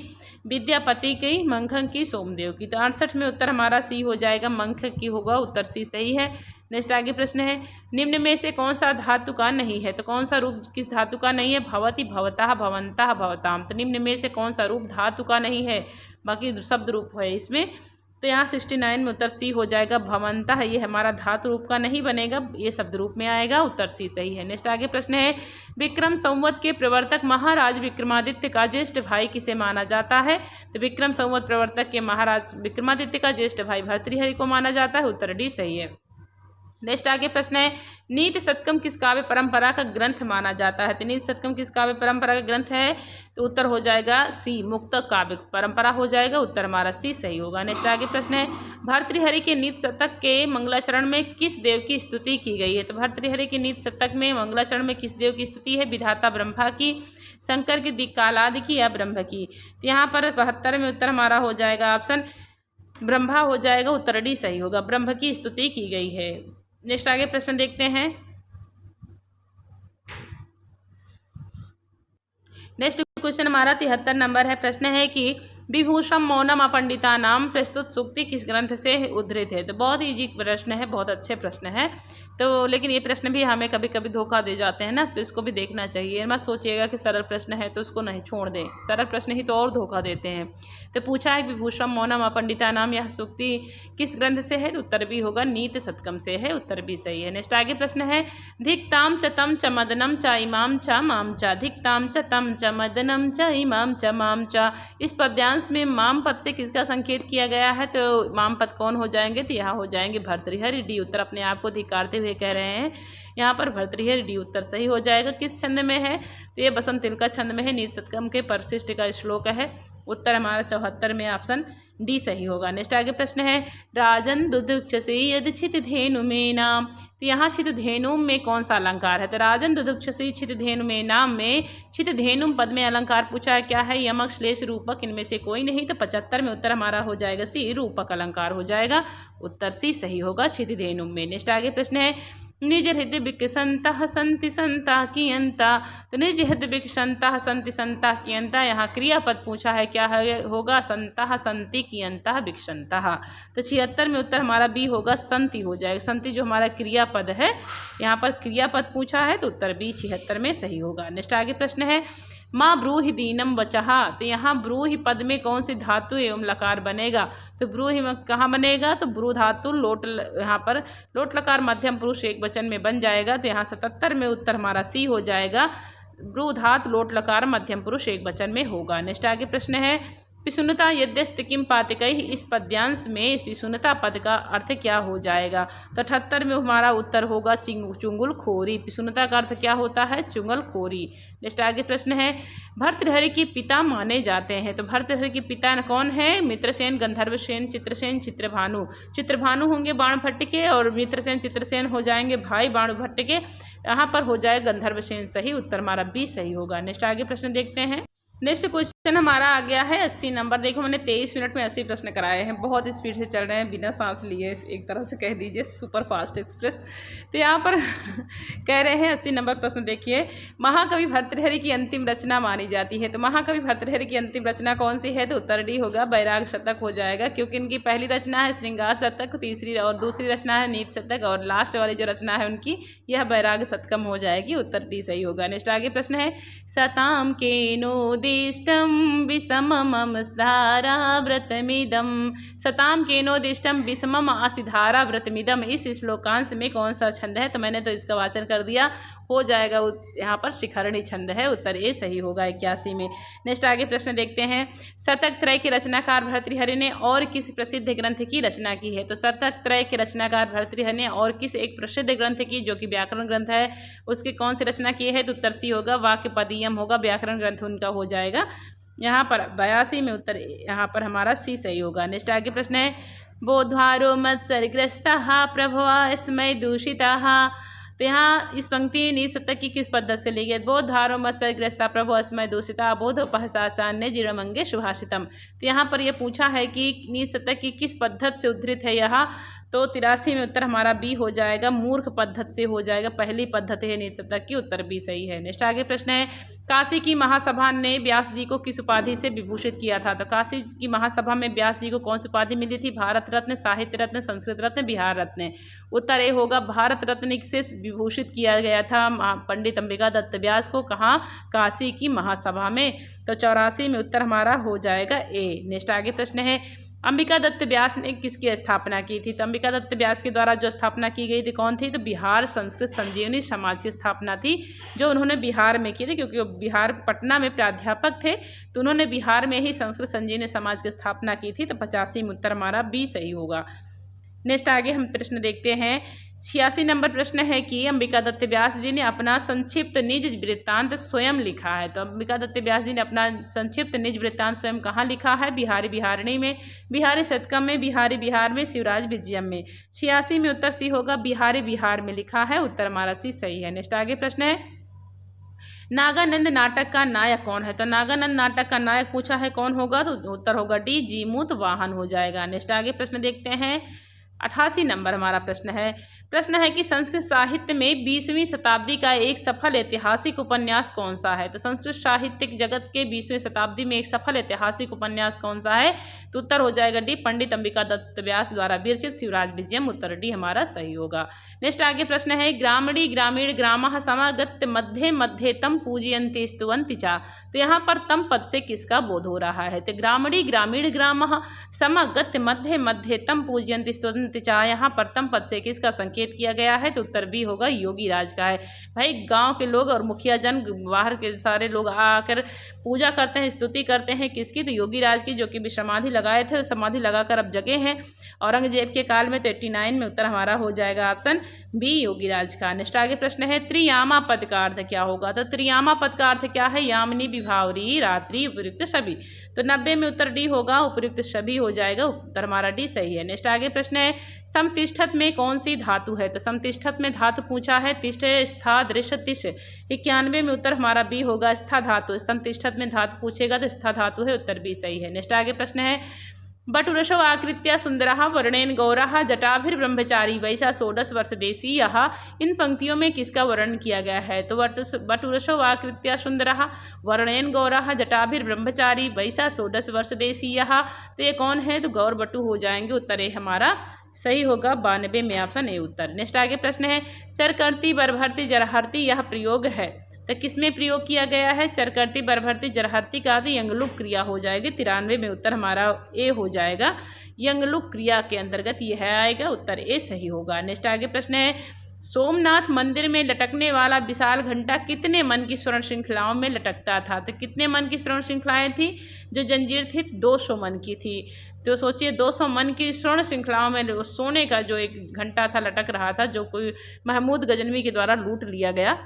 विद्यापति की, मंखन की, सोमदेव की। तो 68 में उत्तर हमारा सी हो जाएगा, मंखन की होगा, उत्तर सी सही है। नेक्स्ट आगे प्रश्न है, निम्न में से कौन सा धातु का नहीं है? तो कौन सा रूप किस धातु का नहीं है? भवति, भवतः, भवन्तः, भवताम। तो निम्न में से कौन सा रूप धातु का नहीं है? बाकी शब्द रूप है इसमें। तो यहाँ 69 में उत्तर सी हो जाएगा, भवन्तः। ये हमारा धातु रूप का नहीं बनेगा, ये शब्द रूप में आएगा, उत्तर सी सही है। नेक्स्ट आगे प्रश्न है, विक्रम संवत के प्रवर्तक महाराज विक्रमादित्य का ज्येष्ठ भाई किसे माना जाता है? तो विक्रम संवत प्रवर्तक के महाराज विक्रमादित्य का ज्येष्ठ भाई भर्तृहरि को माना जाता है, उत्तर डी सही है। नेक्स्ट आगे प्रश्न है, नीति शतकम किस काव्य परंपरा का ग्रंथ माना जाता है? तो नीति शतकम किस काव्य परंपरा का ग्रंथ है? तो उत्तर हो जाएगा सी, मुक्तक काव्य परंपरा हो जाएगा, उत्तर हमारा सी सही होगा। नेक्स्ट आगे प्रश्न है, भर्तृहरि के नीति शतक के मंगलाचरण में किस देव की स्तुति की गई है? तो भर्तृहरि के नीति शतक में मंगलाचरण में किस देव की स्तुति है? विधाता ब्रह्मा की, शंकर की, दिक्कालादि की या ब्रह्म की? तो यहाँ पर 72 में उत्तर हमारा हो जाएगा ऑप्शन ब्रह्मा हो जाएगा, उत्तर डी सही होगा, ब्रह्म की स्तुति की गई है। नेक्स्ट आगे प्रश्न देखते हैं। नेक्स्ट क्वेश्चन हमारा 73 नंबर है। प्रश्न है कि विभूषण मौनम अपंडिता नाम प्रस्तुत सूक्ति किस ग्रंथ से उद्धृत है? तो बहुत इजी प्रश्न है, बहुत अच्छे प्रश्न है। तो लेकिन ये प्रश्न भी हमें कभी कभी धोखा दे जाते हैं ना, तो इसको भी देखना चाहिए। मत सोचिएगा कि सरल प्रश्न है तो उसको नहीं छोड़ दें, सरल प्रश्न ही तो और धोखा देते हैं। तो पूछा है विभूषण मौनम अपंडिता नाम, यह सूक्ति किस ग्रंथ से है? तो उत्तर भी होगा नीति शतकम से है, उत्तर भी सही है। नेक्स्ट आगे प्रश्न है, धिक्ताम च तम च मदनम च इमाम च माम च, धिक्ताम च तम च मदनम च इमाम च माम च। इस पद्यांश में माम पद से किसका संकेत किया गया है? तो माम पद कौन हो जाएंगे? तो यहाँ हो जाएंगे भर्तृहरि, डी उत्तर अपने आप को धिकारते हुए कह रहे हैं यहाँ पर भर्तृहरि, डी उत्तर सही हो जाएगा। किस छंद में है? तो ये बसंत तिलका छंद में है, नीति शतकम के परिशिष्ट का श्लोक है, उत्तर हमारा 74 में ऑप्शन डी सही होगा। नेक्स्ट आगे प्रश्न है, राजन दुदुक्षसे यदि छित धेनु में नाम। तो यहाँ छित धेनु में कौन सा अलंकार है? तो राजन दुदुक्षसे छित धेनु में नाम में छित धेनु पद में अलंकार पूछा है, क्या है? यमक, श्लेष, रूपक, इनमें से कोई नहीं। तो 75 में उत्तर हमारा हो जाएगा सी, रूपक अलंकार हो जाएगा, उत्तर सी सही होगा छित धेनु में। नेक्स्ट आगे प्रश्न है, निज हृदय विकसंता संति संता कियंता। तो निज हृदय विकसंता संति संता कियंता, यहाँ क्रियापद पूछा है, क्या है होगा? संता संति कियंता विकसंता। तो 76 में उत्तर हमारा बी होगा, संति हो जाएगा। संति जो हमारा क्रियापद है, यहाँ पर क्रियापद पूछा है, तो उत्तर बी 76 में सही होगा। नेक्स्ट आगे प्रश्न है, माँ ब्रूहि दीनम वचहा। तो यहाँ ब्रूहि पद में कौन सी धातु एवं लकार बनेगा? तो ब्रूहि में कहाँ बनेगा? तो ब्रू धातु लोट, यहाँ पर लोट लकार मध्यम पुरुष एक वचन में बन जाएगा। तो यहाँ 77 में उत्तर हमारा सी हो जाएगा, ब्रू धात लोट लकार मध्यम पुरुष एक वचन में होगा। नेक्स्ट आगे प्रश्न है, पिशुनता यद्यस्त किम पातिकैः। इस पद्यांश में पिशुनता पद का अर्थ क्या हो जाएगा? तो 78 में हमारा उत्तर होगा चुंगल खोरी। पिशुनता का अर्थ क्या होता है? चुंगल खोरी। नेक्स्ट आगे प्रश्न है, भर्तृहरि के पिता माने जाते हैं। तो भर्तृहरि के पिता कौन है? मित्रसेन, गंधर्वसेन, चित्रसेन, चित्रभानु। चित्रभानु होंगे बाणभट्ट के, और मित्रसेन, चित्रसेन हो जाएंगे भाई बाणभट्ट के। यहाँ पर हो जाएगा गंधर्वसेन सही, उत्तर हमारा बी सही होगा। नेक्स्ट आगे प्रश्न देखते हैं। नेक्स्ट क्वेश्चन हमारा आ गया है 80 नंबर। देखो मैंने 23 मिनट में 80 प्रश्न कराए हैं, बहुत स्पीड से चल रहे हैं, बिना सांस लिए, एक तरह से कह दीजिए सुपर फास्ट एक्सप्रेस। तो यहाँ पर कह रहे हैं 80 नंबर प्रश्न देखिए, महाकवि भर्तृहरि की अंतिम रचना मानी जाती है। तो महाकवि भर्तृहरि की अंतिम रचना कौन सी है? तो उत्तर डी होगा, बैराग शतक हो जाएगा, क्योंकि इनकी पहली रचना है श्रृंगार शतक, तीसरी और दूसरी रचना है नीति शतक, और लास्ट वाली जो रचना है उनकी यह बैराग शतकम हो जाएगी, उत्तर डी सही होगा। नेक्स्ट आगे प्रश्न है, सताम केनो दिष्टम विषमम धारा व्रतमिदम। सताम केनोदिष्टम विषमम आसिधारा व्रतमिदम, इस श्लोकांश में कौन सा छंद है? तो मैंने तो इसका वाचन कर दिया, हो जाएगा यहाँ पर शिखरणी छंद है, उत्तर ए सही होगा 81 में। नेक्स्ट आगे प्रश्न देखते हैं, शतक त्रय के रचनाकार भर्तृहरि ने और किस प्रसिद्ध ग्रंथ की रचना की है? तो शतक त्रय के रचनाकार भर्तृहरि ने और किस एक प्रसिद्ध ग्रंथ की, जो कि व्याकरण ग्रंथ है, उसकी कौन सी रचना की है? तो उत्तर सी होगा, वाक्य पदीयम होगा, व्याकरण ग्रंथ उनका हो जाएगा। यहाँ पर 82 में उत्तर यहाँ पर हमारा सी सही होगा। नेक्स्ट आगे प्रश्न है, बोधारो मत्सरग्रस्ता प्रभो स्मय दूषिता। तो यहाँ इस पंक्ति नीति शतक की किस पद्धति से ली गई? बोधारो मत्सरग्रस्ता प्रभो अस्मय दूषिता बोधोपहसाचान्य जिरमंगे सुभाषितम। तो यहाँ पर यह पूछा है कि नीति शतक की किस पद्धति से उद्धृत है यह? तो 83 में उत्तर हमारा बी हो जाएगा, मूर्ख पद्धति से हो जाएगा, पहली पद्धति है निषेधक की, उत्तर बी सही है। नेक्स्ट आगे प्रश्न है, काशी की महासभा ने व्यास जी को किस उपाधि से विभूषित किया था? तो काशी की महासभा में व्यास जी को कौन सी उपाधि मिली थी? भारत रत्न, साहित्य रत्न, संस्कृत रत्न, बिहार रत्न। उत्तर ए होगा, भारत रत्न से विभूषित किया गया था पंडित अंबिका दत्त व्यास को। कहाँ? काशी की महासभा में। तो 84 में उत्तर हमारा हो जाएगा ए। नेक्स्ट आगे प्रश्न है, अंबिका दत्त व्यास ने किसकी स्थापना की थी? तो अंबिका दत्त व्यास के द्वारा जो स्थापना की गई थी कौन थी? तो बिहार संस्कृत संजीवनी समाज की स्थापना थी, जो उन्होंने बिहार में की थी, क्योंकि वो बिहार पटना में प्राध्यापक थे, तो उन्होंने बिहार में ही संस्कृत संजीवनी समाज की स्थापना की थी। तो 85 में उत्तर हमारा बी सही होगा। नेक्स्ट आगे हम प्रश्न देखते हैं। 86 नंबर प्रश्न है कि अंबिका दत्त व्यास जी ने अपना संक्षिप्त निज वृत्तांत स्वयं लिखा है। तो अंबिका दत्त व्यास जी ने अपना संक्षिप्त निज वृत्तांत स्वयं कहाँ लिखा है? बिहारी बिहारिणी में, बिहारी शतकम में, बिहारी बिहार में, शिवराज विजयम में। 86 में उत्तर सी होगा, बिहारी बिहार में लिखा है, उत्तर हमारा सी सही है। नेक्स्ट आगे प्रश्न है, नागानंद नाटक का नायक कौन है? तो नागानंद नाटक का नायक पूछा है, कौन होगा? तो उत्तर होगा डी, जीमूत वाहन हो जाएगा। नेक्स्ट आगे प्रश्न देखते हैं। 88 नंबर हमारा प्रश्न है कि संस्कृत साहित्य में 20वीं शताब्दी का एक सफल ऐतिहासिक उपन्यास कौन सा है? तो संस्कृत साहित्यिक जगत के 20वीं शताब्दी में एक सफल ऐतिहासिक उपन्यास कौन सा है? तो उत्तर हो जाएगा डी, पंडित अंबिका दत्त व्यास द्वारा विरचित शिवराज विजयम, उत्तर डी हमारा सही होगा। नेक्स्ट आगे प्रश्न है, ग्रामीणी ग्रामीण ग्रामः समागत्य मध्य मध्य तम पूजयन्ति स्तुवन्ति चा। तो यहाँ पर तम पद से किसका बोध हो रहा है? तो ग्रामीणी ग्रामीण ग्रामः समागत्य मध्य मध्य तम पूजयन्ति स्तुवन्ति चा, यहाँ पर तम पद से किसका संकेत किया गया है? तो उत्तर भी होगा, योगी राज का है। भाई गांव के लोग और मुखिया जन, बाहर के सारे लोग आकर पूजा करते हैं, स्तुति करते हैं किसकी? तो योगी राज की, जो कि समाधि लगाए थे, समाधि लगाकर अब जगे हैं औरंगजेब के काल में। तो 89 में उत्तर हमारा हो जाएगा ऑप्शन बी, योगी राज का। नेक्स्ट आगे प्रश्न है, त्रियामा पद का अर्थ क्या होगा? तो त्रियामा पद का अर्थ क्या है? यामिनी, विभावरी, रात्रि, उपयुक्त सभी। तो 90 में उत्तर डी होगा, उपयुक्त सभी हो जाएगा, उत्तर हमारा डी सही है। नेक्स्ट आगे प्रश्न है, समतिष्ठत में कौन सी धातु है? तो समतिष्ठत में धातु पूछा है, तिष्ठ, स्था, दृश्य, तिष्ठ। 91 में उत्तर हमारा बी होगा, स्था धातु। समतिष्ठत में धातु पूछेगा तो स्था धातु है, उत्तर बी सही है। नेक्स्ट आगे प्रश्न है, बटुरशो आकृत्या सुंदरः वर्णेन गौरः जटाभिर्ब्रह्मचारी वैसा षोडश वर्ष देशी। यहाँ इन पंक्तियों में किसका वर्णन किया गया है? तो बटुरशो आकृत्या सुंदरः वर्णेन गौरः जटाभिर्ब्रह्मचारी वैसा षोडश वर्ष देशी। यहाँ तो ये कौन है? तो गौर बटु हो जाएंगे, उत्तर ए हमारा सही होगा, 92 में ऑप्शन ए उत्तर। नेक्स्ट आगे प्रश्न है, चरकर्ती बरभर्ती जरहर्ती यह प्रयोग है, तो किसमें प्रयोग किया गया है? चरकर्ती बरभर्ती जरहर्ती का तो यंगलुक क्रिया हो जाएगी। 93 में उत्तर हमारा ए हो जाएगा, यंगलुक क्रिया के अंतर्गत यह आएगा, उत्तर ए सही होगा। नेक्स्ट आगे प्रश्न है, सोमनाथ मंदिर में लटकने वाला विशाल घंटा कितने मन की स्वर्ण श्रृंखलाओं में लटकता था? तो कितने मन की स्वर्ण श्रृंखलाएं थी? जो जंजीर थी 200 मन की थी। तो सोचिए 200 मन की स्वर्ण श्रृंखलाओं में सोने का जो एक घंटा था लटक रहा था, जो कोई महमूद गजनवी के द्वारा लूट लिया गया,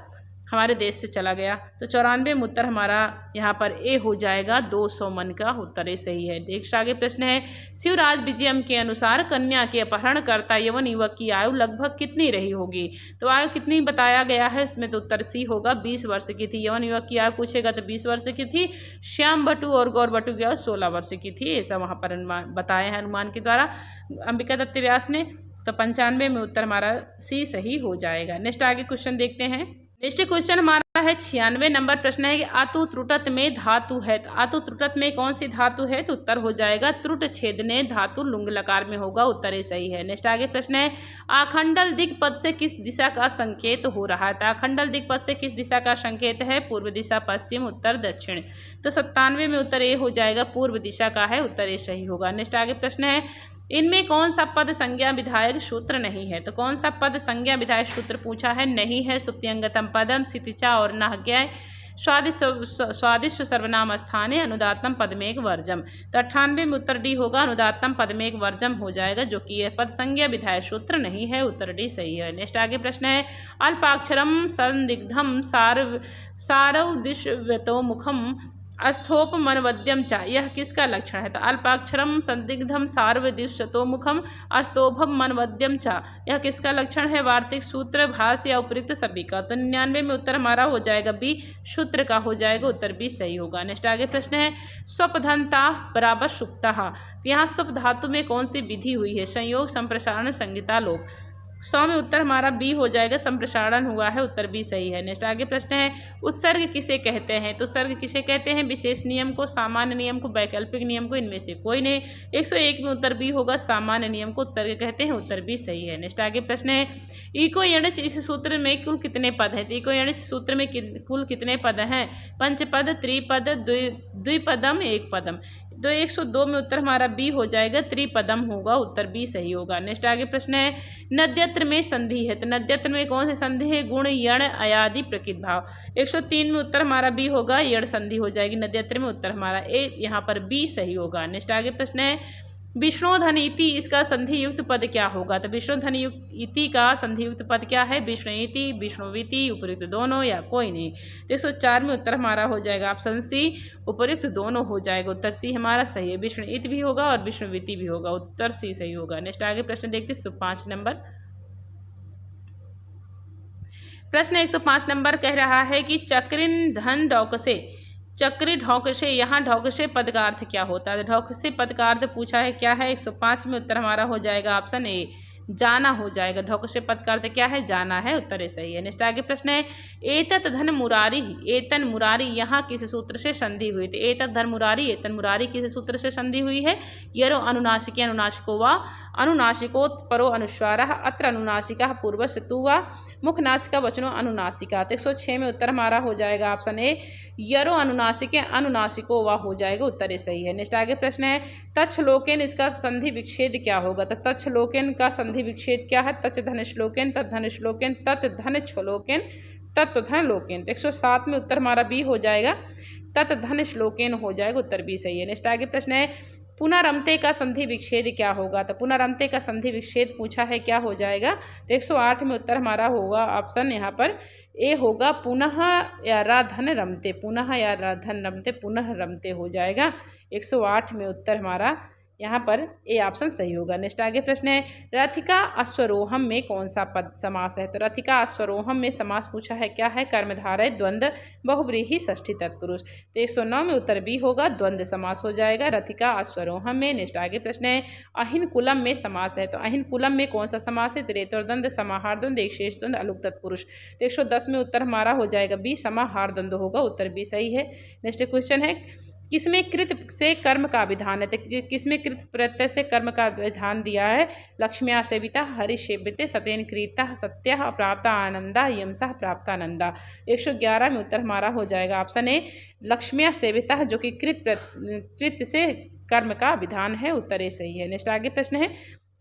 हमारे देश से चला गया। तो 94 में उत्तर हमारा यहाँ पर ए हो जाएगा, 200 मन का, उत्तर ए सही है। नेक्स्ट आगे प्रश्न है, शिवराज विजयम के अनुसार कन्या के अपहरणकर्ता यवन युवक की आयु लगभग कितनी रही होगी? तो आयु कितनी बताया गया है इसमें? तो उत्तर सी होगा, 20 वर्ष की थी। यवन युवक की आयु पूछेगा तो 20 वर्ष की थी। श्याम बटु और गौर बटु की आयु 16 वर्ष की थी, ऐसा वहाँ पर बताया है अनुमान के द्वारा अंबिका दत्त व्यास ने। तो 95 में उत्तर हमारा सी सही हो जाएगा। नेक्स्ट आगे क्वेश्चन देखते हैं। नेक्स्ट क्वेश्चन हमारा है 96 नंबर प्रश्न है कि आतु त्रुटत में धातु है। तो आतु त्रुटत में कौन सी धातु है? तो उत्तर हो जाएगा त्रुट छेदने धातु, लुंग लकार में होगा, उत्तर सही है। नेक्स्ट आगे प्रश्न है, आखंडल दिक्पद से किस दिशा का संकेत हो रहा है? तो आखंडल दिक्पद से किस दिशा का संकेत है? पूर्व दिशा, पश्चिम, उत्तर, दक्षिण। तो 97 में उत्तर ए हो जाएगा, पूर्व दिशा का है, उत्तर ए सही होगा। नेक्स्ट आगे प्रश्न है, इनमें कौन सा पद संज्ञा विधायक सूत्र नहीं है? तो कौन सा पद संज्ञा विधायक सूत्र पूछा है? नहीं है, सुप्त्यंगतम पदम, स्थितिचा और नाज्ञा, स्वादिष्ट सर्वनाम स्थाने, अनुदात्तम पदमेक वर्जम। तो 98 में उत्तर डी होगा, अनुदात्तम पदमेक वर्जम हो जाएगा, जो कि यह पद संज्ञा विधायक सूत्र नहीं है, उत्तर डी सही है। नेक्स्ट आगे प्रश्न है, अल्पाक्षरम संदिग्धम सारव दिश्यतो मुखम अस्थोपमनवद्यम च, यह किसका लक्षण है? तो अल्पाक्षरम संदिग्धम सार्वदिशतोमुखम अस्थोभम मनवद्यम च, यह किसका लक्षण है? वार्तिक सूत्र, भाष्य या उपयुक्त सभी का। तो 99 में उत्तर हमारा हो जाएगा बी, सूत्र का हो जाएगा, उत्तर बी सही होगा। नेक्स्ट आगे प्रश्न है स्वपधनता बराबर सुप्ता, तो यहाँ स्वप धातु में कौन सी विधि हुई है? संयोग, संप्रसारण, संहिता, लोप। 100 में उत्तर हमारा बी हो जाएगा, संप्रसारण हुआ है, उत्तर बी सही है। नेक्स्ट आगे प्रश्न है उत्सर्ग किसे कहते हैं? तो उत्सर्ग किसे कहते हैं? विशेष नियम को, सामान्य नियम को, वैकल्पिक नियम को, इनमें से कोई नहीं। 101 में उत्तर बी होगा, सामान्य नियम को उत्सर्ग कहते हैं, उत्तर बी सही है। नेक्स्ट आगे प्रश्न है इको यणिच इस सूत्र में कुल कितने पद हैं? तो इको यणिच सूत्र में कुल कितने पद हैं? पंचपद, त्रिपद, द्विपदम, एक पदम। तो 102 में उत्तर हमारा बी हो जाएगा, त्रिपदम होगा, उत्तर बी सही होगा। नेक्स्ट आगे प्रश्न है नद्यत्र में संधि है, तो नद्यत्र में कौन सी संधि है? गुण, यण, अयादि, प्रकृत भाव। 103 में उत्तर हमारा बी होगा, यण संधि हो जाएगी नद्यत्र में, उत्तर हमारा ए यहाँ पर बी सही होगा। नेक्स्ट आगे प्रश्न है विष्णुधन इति, इसका संधि युक्त पद क्या होगा? तो विष्णुधन इति का संधि युक्त पद क्या है? विष्णु इति, विष्णुविति, उपयुक्त दोनों या कोई नहीं। तो 104 में उत्तर हमारा हो जाएगा ऑप्शन सी, उपयुक्त दोनों हो जाएगा, उत्तर सी हमारा सही है। विष्णु इति भी होगा और विष्णुविति भी होगा, उत्तर सी सही होगा। नेक्स्ट आगे प्रश्न देखते हैं 105 नंबर। प्रश्न 105 नंबर कह रहा है कि चक्रिन धन डौकसे, चक्री ढौकसे, यहाँ ढौकसे पद का अर्थ क्या होता है? ढौकसे पद का अर्थ पूछा है क्या है? 105 में उत्तर हमारा हो जाएगा ऑप्शन ए, जाना हो जाएगा। ढौकसे पद का अर्थ क्या है? जाना है, उत्तर ए सही है। नेक्स्ट आगे प्रश्न है एतत धन मुरारी, एतन मुरारी यहाँ किस सूत्र से संधि हुई थी? एतत धन मुरारी, एतन मुरारी किस सूत्र से संधि हुई है? यरो अनुनासिके अनुनासिको वा अनुनासिकोत् परो अनुस्वारः अत्र अनुनासिका पूर्वस्य तु वा मुखनासिका वचनो अनुनासिका। तो 106 में उत्तर हमारा हो जाएगा ऑप्शन ए, यरो अनुनासिके अनुनासिको वा हो जाएगा, उत्तर ए सही है। नेक्स्ट आगे प्रश्न है तच्छलोकेन, इसका संधि विच्छेद क्या होगा? तो तच्छलोकेन का संधि विच्छेद क्या है? तच धन श्लोकेन, तत् धन श्लोकेन, तत् धन छलोकेन, तत्व धन लोकेन। तो 107 में उत्तर हमारा बी हो जाएगा, तत् धन श्लोकेन हो जाएगा, उत्तर बी सही है। नेक्स्ट आगे प्रश्न है पुनरमते का संधि विच्छेद क्या होगा? तो पुनरमते का संधि विच्छेद पूछा है, क्या हो जाएगा? तो 108 में उत्तर हमारा होगा ऑप्शन यहाँ पर ए होगा, पुनः या राधन रमते, पुनः या राधन रमते, पुनः रमते हो जाएगा। 108 में उत्तर हमारा यहाँ पर ए ऑप्शन सही होगा। नेक्स्ट आगे प्रश्न है रथिका अश्वरोहम में कौन सा पद समास है? तो रथिका अश्वरोहम में समास पूछा है, क्या है? कर्मधारय, द्वंद्व, बहुव्रीहि, षष्ठी तत्पुरुष। तो 109 में उत्तर बी होगा, द्वंद्व समास हो जाएगा रथिका अश्वरोहम में। नेक्स्ट आगे प्रश्न है अहिन कुलम में समास है, तो अहिन कुलम में कौन सा समास है? तो रेतोर द्वंद्व, समाहार द्वंद्व, एक शेष द्वंद्व, अलुक तत्पुरुष। तो 110 में उत्तर हमारा हो जाएगा बी, समाहार द्वंद्व होगा, उत्तर बी सही है। नेक्स्ट क्वेश्चन है किसमें कृत से कर्म का विधान है? तो किसमें कृत प्रत्यय से कर्म का विधान दिया है? लक्ष्म्या सेविता, हरिसेव्यते, सतेन क्रीता, सत्य प्राप्त आनंदा, यमसा प्राप्त आनंदा। 111 में उत्तर हमारा हो जाएगा ऑप्शन ए, लक्ष्म्या सेविता, जो कि कृत से कर्म का विधान है, उत्तर ए सही है। नेक्स्ट आगे प्रश्न है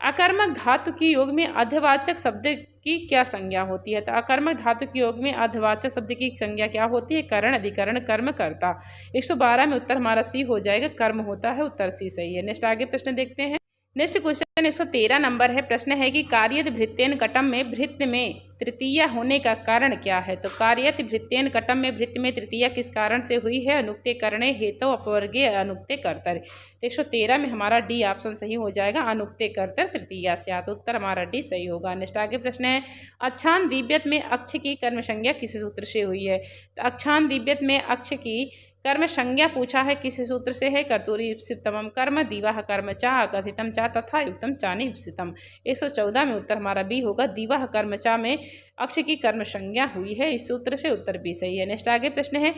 अकर्मक धातु की योग में अध्यवाचक शब्द की क्या संज्ञा होती है? तो अकर्मक धातु के योग में अध्यवाचक शब्द की संज्ञा क्या होती है? करण, अधिकरण, कर्म, कर्ता। 112 में उत्तर हमारा सी हो जाएगा, कर्म होता है, उत्तर सी सही है। नेक्स्ट आगे प्रश्न देखते हैं। नेक्स्ट क्वेश्चन 113 नंबर है। प्रश्न है कि कार्यत भृत्येन कटम में भृत्य में तृतीया होने का कारण क्या है? तो कार्यत भृत्येन कटम में भृत्य में तृतीया किस कारण से हुई है? अनुक्ते करणे हेतु अपवर्गीय अनुक्ते कर्तर। 113 में हमारा डी ऑप्शन सही हो जाएगा, अनुक्ते कर्तर तृतीया से, तो उत्तर हमारा डी सही होगा। नेक्स्ट आगे प्रश्न है अच्छान दिव्यत में अक्ष की कर्म संज्ञा किस सूत्र से हुई है? तो अच्छान दिव्यत में अक्ष की कर्म संज्ञा पूछा है, किस सूत्र से है? कर्तूरी ईप्सितम कर्म, दीवाह कर्म चा, कथितम चा, तथा युक्तम चानि ईप्सितम। 114 में उत्तर हमारा बी होगा, दीवाह कर्म चा में अक्ष की कर्म संज्ञा हुई है, इस सूत्र से, उत्तर बी सही है। नेक्स्ट आगे प्रश्न है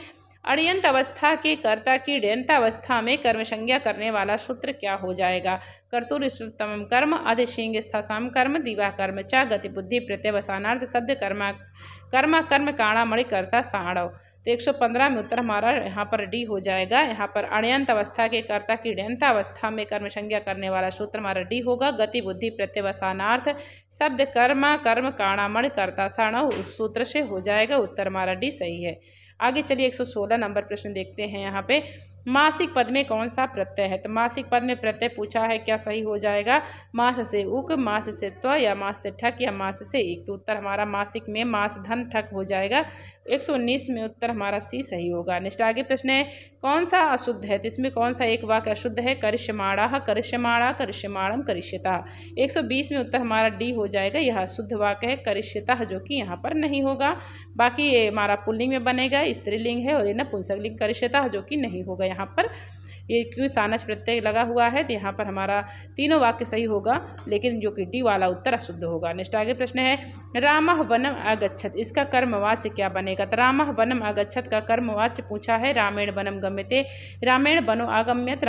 अड़यंत अवस्था के कर्ता की ड्यंत अवस्था में कर्म संज्ञा करने वाला सूत्र क्या हो जाएगा? कर्तूर ईप्सितम कर्म, अधिशिंग स्थासाम कर्म, दीवाह कर्म चा, गति बुद्धि प्रत्यवसानार्थ शब्द कर्मा कर्म कर्म काणामणि कर्ता साणव। तो 115 में उत्तर हमारा यहाँ पर डी हो जाएगा। यहाँ पर अण्यंत अवस्था के कर्ता की ड्यंत अवस्था में कर्म संज्ञा करने वाला सूत्र हमारा डी होगा, गति बुद्धि प्रत्यवसानार्थ शब्द कर्मा कर्म काणामणि कर्ता साणव सूत्र से हो जाएगा, उत्तर हमारा डी सही है। आगे चलिए 116 नंबर प्रश्न देखते हैं। यहाँ पे मासिक पद में कौन सा प्रत्यय है? तो मासिक पद में प्रत्यय पूछा है, क्या सही हो जाएगा? मास से उक, मास से त्व, या मास से ठक, या मास से एक। तो उत्तर हमारा मासिक में मास धन ठक हो जाएगा। 119 में उत्तर हमारा सी सही होगा। नेक्स्ट आगे प्रश्न है, कौन सा अशुद्ध है? तो इसमें कौन सा एक वाक्य अशुद्ध है? करिष्यमाणः, करिष्यमाणा, करिष्यमाणम, करिष्यता। 120 में उत्तर हमारा डी हो जाएगा। यह अशुद्ध वाक्य है करिष्यतः, जो कि यहाँ पर नहीं होगा। बाकी ये हमारा पुल्लिंग में बनेगा, स्त्रीलिंग है, और ये नपुंसकलिंग करिष्यतः, जो कि नहीं होगा यहाँ पर। ये क्यों सानस प्रत्यय लगा हुआ है, तो यहाँ पर हमारा तीनों वाक्य सही होगा, लेकिन जो कि डी वाला उत्तर अशुद्ध होगा। नेक्स्ट आगे प्रश्न है, रामः वनम अगच्छत, इसका कर्मवाच्य क्या बनेगा? तो रामः वनम अगच्छत का कर्मवाच्य पूछा है, रामेण वनम गम्यते, रामेण वनो आगम्यत,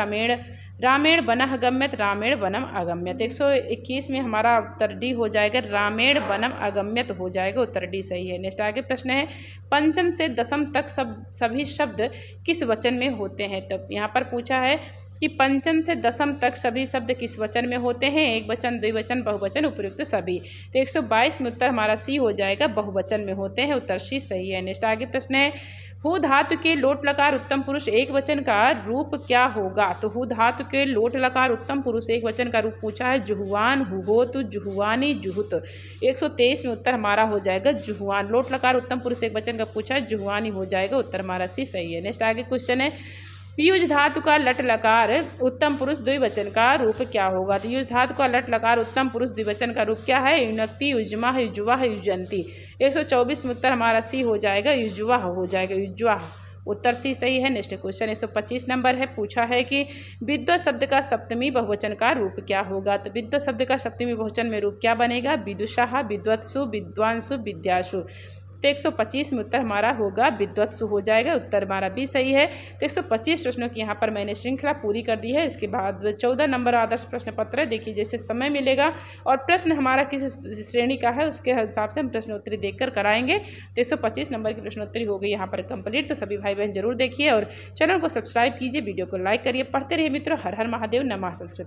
रामेण वनः गम्यत, रामेण वनम अगम्यत। 121 में हमारा उत्तर डी हो जाएगा, रामेण वनम अगम्यत हो जाएगा, उत्तर डी सही है। नेक्स्ट आगे प्रश्न है, पंचम से दसम तक सभी शब्द किस वचन में होते हैं? तब यहाँ पर पूछा है कि पंचम से दसम तक सभी शब्द किस वचन में होते हैं? एक वचन, द्विवचन, बहुवचन, उपयुक्त सभी। तो 122 में उत्तर हमारा सी हो जाएगा, बहुवचन में होते हैं, उत्तर सी सही है। नेक्स्ट आगे प्रश्न है, हु धातु के लोट लकार उत्तम पुरुष एक वचन का रूप क्या होगा? तो हु धातु के लोट लकार उत्तम पुरुष एक वचन का रूप पूछा है, जुहुआन, हुहोत, जुहुआनी, जुहुत। 123 में उत्तर हमारा हो जाएगा जुहुआन। लोट लकार उत्तम पुरुष एक वचन का पूछा है, जुहुआनी हो जाएगा, उत्तर हमारा सी सही है। नेक्स्ट आगे क्वेश्चन है, युज धातु का लट लकार उत्तम पुरुष द्विवचन का रूप क्या होगा? तो युज धातु का लट लकार उत्तम पुरुष द्विवचन का रूप क्या है? युनक्ति, युजमा, युजुवा, युजंती। 124 में उत्तर हमारा सी हो जाएगा, युजुवा हो जाएगा, युजुवा, उत्तर सी सही है। नेक्स्ट क्वेश्चन 125 नंबर है, पूछा है कि विद्वत शब्द का सप्तमी बहुवचन का रूप क्या होगा? तो विद्वत शब्द का सप्तमी बहुवचन में रूप क्या बनेगा? विदुषाः, विद्वत्सु, विद्वांसु, विद्यासु। तो 125 में उत्तर हमारा होगा विद्वत्सु हो जाएगा, उत्तर हमारा भी सही है। तो 125 प्रश्नों की यहाँ पर मैंने श्रृंखला पूरी कर दी है। इसके बाद 14 नंबर आदर्श प्रश्न पत्र है, देखिए जैसे समय मिलेगा और प्रश्न हमारा किस श्रेणी का है उसके हिसाब से हम प्रश्नोत्तरी देखकर कराएंगे। तो 125 नंबर की प्रश्नोत्तरी हो गई यहाँ पर कंप्लीट। तो सभी भाई बहन जरूर देखिए और चैनल को सब्सक्राइब कीजिए, वीडियो को लाइक करिए। पढ़ते रहिए मित्रों। हर हर महादेव, नमः संस्कृत।